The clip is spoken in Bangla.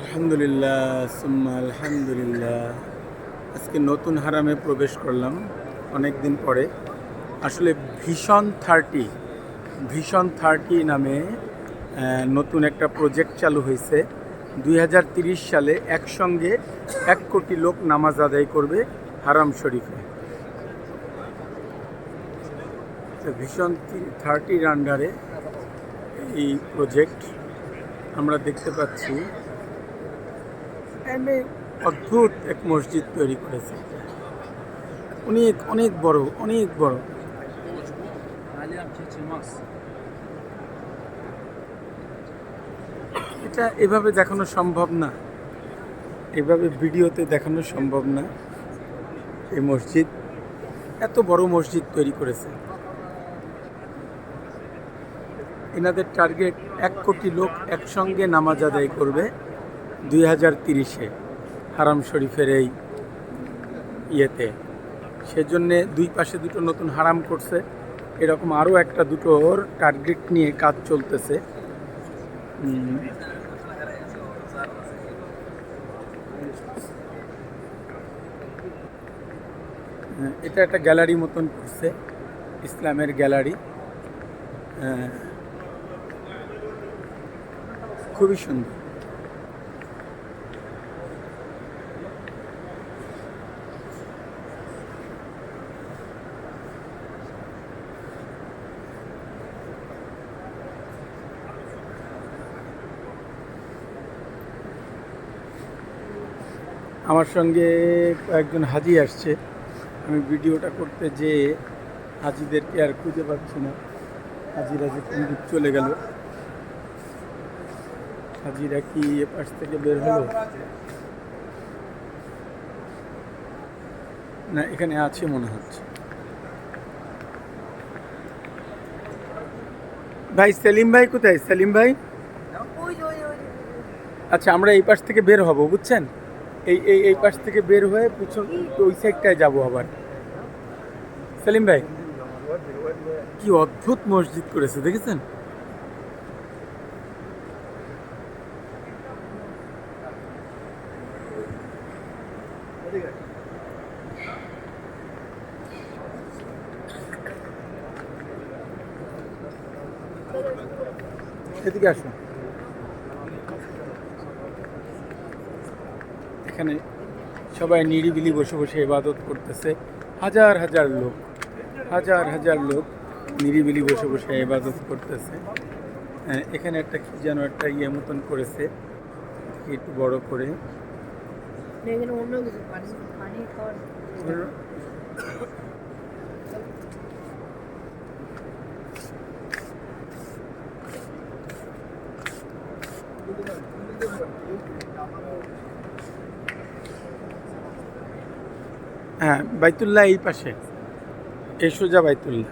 আলহামদুলিল্লাহ সুম্মা আলহামদুলিল্লাহ। আজকে নতুন হারামে প্রবেশ করলাম অনেক দিন পরে। আসলে ভিশন 30 নামে নতুন একটা প্রজেক্ট চালু হয়েছে। 2030 সালে একসঙ্গে 1 কোটি লোক নামাজ আদায় করবে হারাম শরীফে। তো ভিশন 30 আন্ডারে এই প্রজেক্ট আমরা দেখতে পাচ্ছি। অদ্ভুত এক মসজিদ তৈরি করেছে, অনেক অনেক বড়, অনেক বড়। এটা এভাবে দেখানো সম্ভব না, এভাবে ভিডিওতে দেখানো সম্ভব না। এই মসজিদ, এত বড় মসজিদ তৈরি করেছে। এনাদের টার্গেট 1 কোটি লোক একসঙ্গে নামাজ আদায় করবে 2030-এ হারাম শরীফের এই ইয়েতে। সেজন্যে দুই পাশে দুটো নতুন হারাম করছে, এরকম আরও একটা দুটোর টার্গেট নিয়ে কাজ চলতেছে। এটা একটা গ্যালারি মতন করছে, ইসলামের গ্যালারি। খুবই সুন্দর। আমার সঙ্গে কয়েকজন হাজি আসছে। আমি ভিডিওটা করতে যেয়ে হাজিদেরকে আর খুঁজে পাচ্ছি না। হাজিরা যে কোন দিক চলে গেল। হাজিরা কি এ পাশ থেকে বের হলো না, এখানে আছে মনে হচ্ছে। ভাই সেলিম ভাই কোথায়? সেলিম ভাই, আচ্ছা আমরা এই পাশ থেকে বের হব, বুঝছেন? এই পাশ থেকে বের হয়ে পিছন ওই সাইডটায় যাবো আবার। সেলিম ভাই, কি অদ্ভুত মসজিদ করেছে দেখেছেন? এদিকে আসুন। এখানে সবাই নিরিবিলি বসে বসে ইবাদত করতেছে। হাজার হাজার লোক, হাজার হাজার লোক নিরিবিলি বসে বসে ইবাদত করতেছে। এখানে একটা কি যেন একটা ইয়ে মতন করেছে, একটু বড় করে। হ্যাঁ, বাইতুল্লাহ এই পাশে, এই সোজা বাইতুল্লাহ।